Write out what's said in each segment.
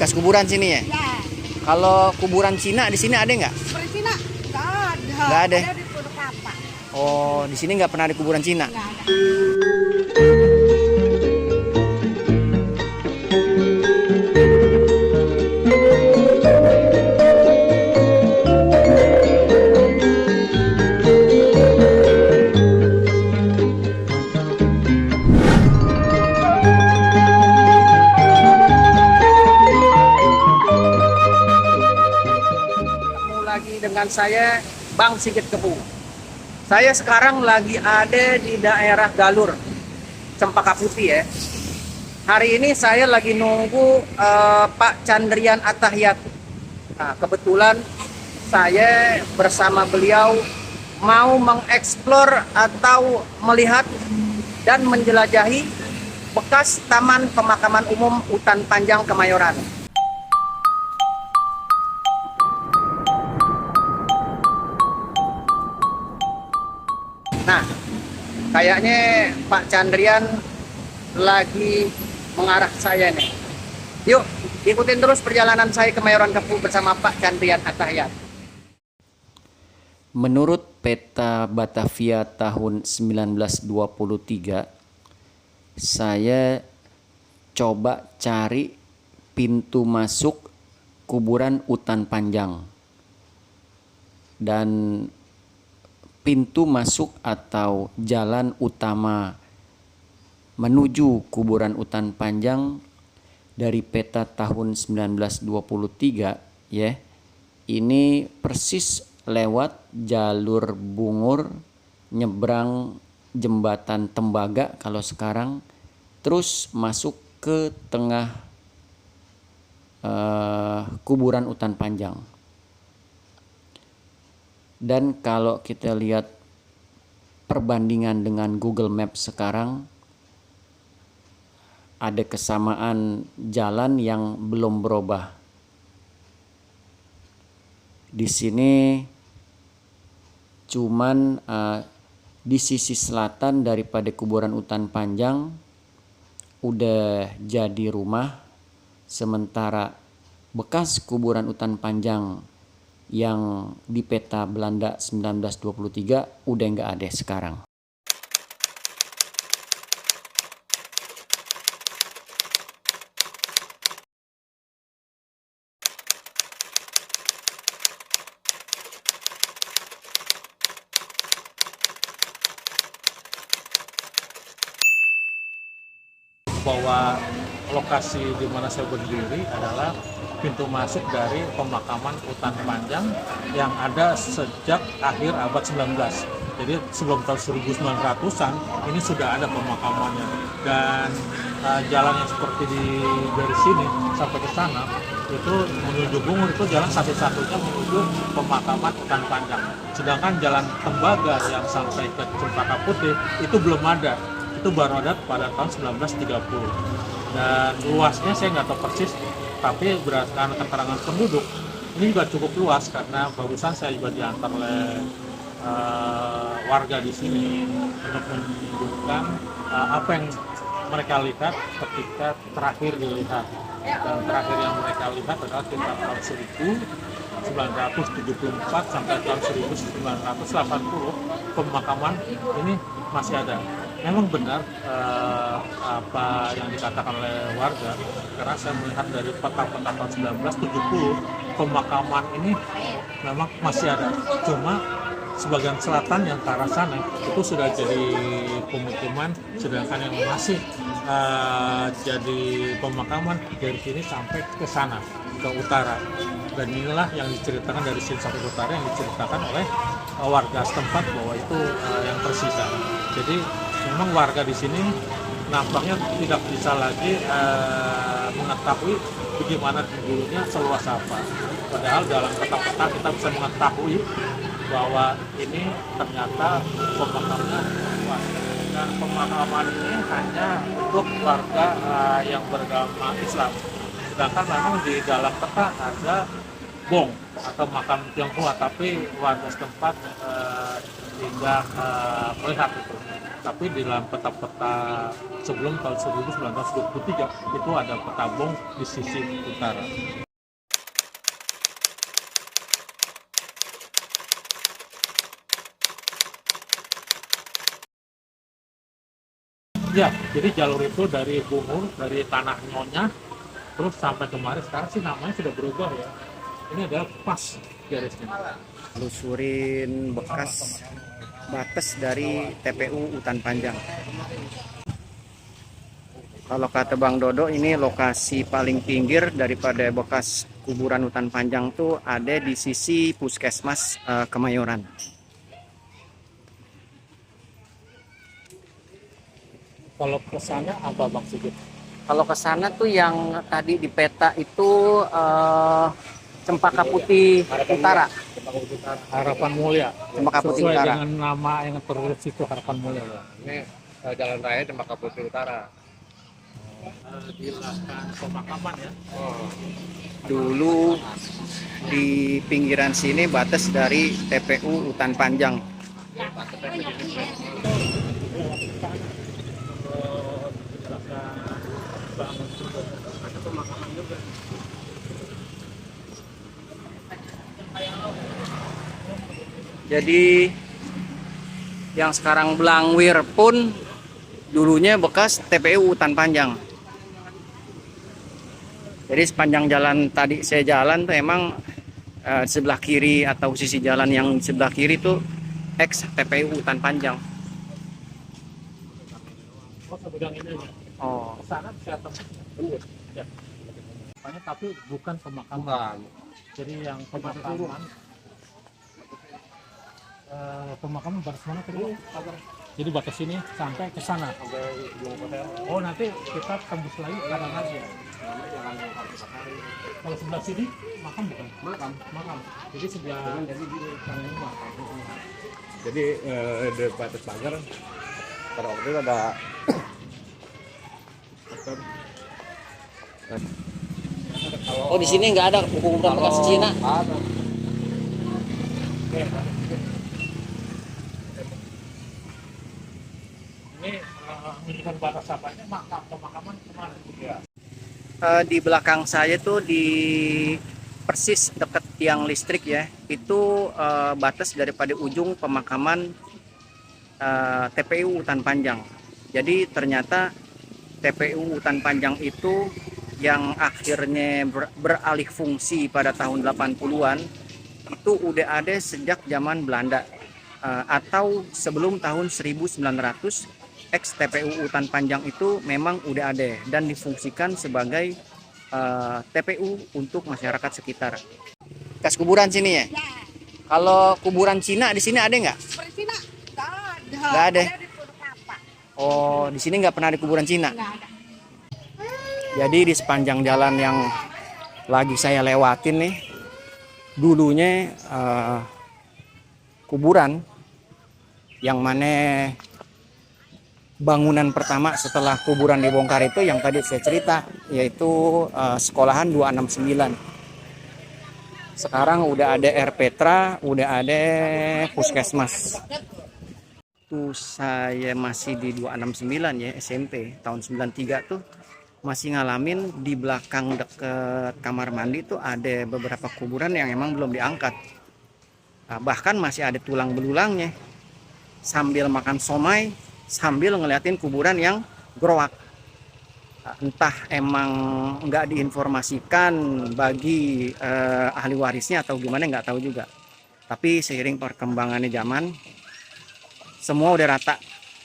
bekas kuburan sini ya? Ya. Kalau kuburan Cina di sini ada nggak? Seperti Cina nggak ada. Nggak ada. Ada di Pondok Kelapa. Oh, di sini nggak pernah ada kuburan Cina. Nggak ada. Ketemu lagi dengan saya, Bang Sigit Kepu. Saya sekarang lagi ada di daerah Galur, Cempaka Putih ya. Hari ini saya lagi nunggu Pak Chandrian Atahyat. Nah, kebetulan saya bersama beliau mau mengeksplor atau melihat dan menjelajahi bekas Taman Pemakaman Umum Utan Panjang Kemayoran. Nah, kayaknya Pak Chandrian lagi mengarah ke saya nih. Yuk, ikutin terus perjalanan saya ke Kemayoran Kepu bersama Pak Chandrian Atahyat. Menurut peta Batavia tahun 1923, saya coba cari pintu masuk kuburan Utan Panjang. Dan pintu masuk atau jalan utama menuju kuburan Utan Panjang dari peta tahun 1923 ya. Ini persis lewat jalur Bungur, nyebrang jembatan Tembaga kalau sekarang, terus masuk ke tengah kuburan Utan Panjang. Dan kalau kita lihat perbandingan dengan Google Maps sekarang, ada kesamaan jalan yang belum berubah. Di sini cuman di sisi selatan daripada kuburan Utan Panjang udah jadi rumah, sementara bekas kuburan Utan Panjang yang di peta Belanda 1923 udah nggak ada sekarang. Bahwa lokasi di mana saya berdiri adalah pintu masuk dari pemakaman Utan Panjang yang ada sejak akhir abad 19. Jadi sebelum tahun 1900-an ini sudah ada pemakamannya, dan jalan yang seperti dari sini sampai ke sana itu menuju Bungur itu jalan satu-satunya menuju pemakaman Utan Panjang. Sedangkan jalan Tembaga yang sampai ke Cempaka Putih itu belum ada. Itu baru ada pada tahun 1930, dan luasnya saya nggak tahu persis, tapi berdasarkan keterangan penduduk ini juga cukup luas, karena barusan saya juga diantar oleh warga di sini untuk menunjukkan apa yang mereka lihat ketika terakhir dilihat, dan terakhir yang mereka lihat adalah sekitar tahun 1974 sampai tahun 1980 pemakaman ini masih ada. Memang benar apa yang dikatakan oleh warga, karena saya melihat dari peta-peta tahun 1970 pemakaman ini memang masih ada. Cuma sebagian selatan yang ke arah sana itu sudah jadi pemukiman, sedangkan yang masih jadi pemakaman dari sini sampai ke sana, ke utara. Dan inilah yang diceritakan dari sini sampai ke utara, yang diceritakan oleh warga setempat bahwa itu yang tersisa. Jadi memang warga di sini nampaknya tidak bisa lagi mengetahui bagaimana dulunya seluas apa. Padahal dalam peta-peta kita bisa mengetahui bahwa ini ternyata pemakamannya luas. Dan pemakaman ini hanya untuk warga yang beragama Islam. Sedangkan memang di dalam peta ada bong atau makam Tionghoa, tapi warga setempat tidak melihat itu. Tapi di dalam peta-peta sebelum tahun 1923 itu ada peta Bong di sisi utara. Ya, jadi jalur itu dari Bungur, dari Tanah Nyonya, terus sampai kemarin. Sekarang sih namanya sudah berubah ya. Ini adalah pas garisnya. Telusurin bekas batas dari TPU Utan Panjang. Kalau kata Bang Dodo, ini lokasi paling pinggir daripada bekas kuburan Utan Panjang tuh ada di sisi Puskesmas Kemayoran. Kalau ke sana apa Bang Sigit? Kalau ke sana tuh yang tadi di peta itu Cempaka Putih Utara. Harapan Mulia. Cempaka Putih Sesuai Utara. dengan nama yang tertulis itu Harapan Mulia. Bang. Ini jalan raya Cempaka Putih Utara. Di belakang pemakaman ya. Dulu di pinggiran sini batas dari TPU Utan Panjang. Jadi yang sekarang Blangwir pun dulunya bekas TPU Utan Panjang. Jadi sepanjang jalan tadi saya jalan tuh emang sebelah kiri atau sisi jalan yang sebelah kiri tuh ex TPU Utan Panjang. Oh, sebidang ini aja. Oh, Ke sana bisa tembus. Ya. Makanya tapi bukan pemakaman. Jadi yang pemakaman pemakaman batas mana tadi? Jadi batas ini sampai ke sana. Oh, nanti kita tembus lagi ke kanan aja. Kalau sebelah sini makam bukan? Makam. Jadi sebelah kanan ini makam. Jadi di batas pagar pada waktu itu ada oh di sini nggak ada kuburan bekas Cina. ada. Ini menunjukkan batas apa? Ini makam pemakaman kemana? Ya. Di belakang saya tuh di persis dekat tiang listrik ya, itu batas daripada ujung pemakaman TPU Utan Panjang. Jadi ternyata TPU Utan Panjang itu yang akhirnya beralih fungsi pada tahun 80-an itu udah ada sejak zaman Belanda atau sebelum tahun 1900. Ex TPU Utan Panjang itu memang udah ada dan difungsikan sebagai TPU untuk masyarakat sekitar. Kas kuburan sini ya? Ya, Kalau kuburan Cina di sini ada nggak? seperti Cina nggak ada. Nggak ada. Di Pondok Kelapa. Oh, di sini nggak pernah ada kuburan Cina. Nggak ada. Jadi di sepanjang jalan yang lagi saya lewatin nih, dulunya kuburan yang mana bangunan pertama setelah kuburan dibongkar itu yang tadi saya cerita, yaitu sekolahan 269. Sekarang udah ada R Petra, udah ada puskesmas. Tuh saya masih di 269 ya, SMP tahun 93 tuh masih ngalamin di belakang deket kamar mandi tuh ada beberapa kuburan yang emang belum diangkat. Nah, bahkan masih ada tulang belulangnya. Sambil makan somai, sambil ngeliatin kuburan yang growak. Entah emang nggak diinformasikan bagi ahli warisnya atau gimana, nggak tahu juga. Tapi seiring perkembangannya zaman, semua udah rata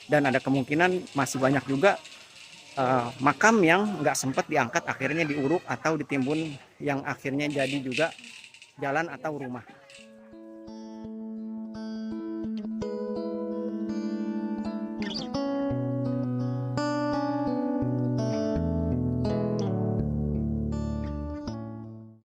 dan ada kemungkinan masih banyak juga makam yang nggak sempat diangkat akhirnya diuruk atau ditimbun yang akhirnya jadi juga jalan atau rumah.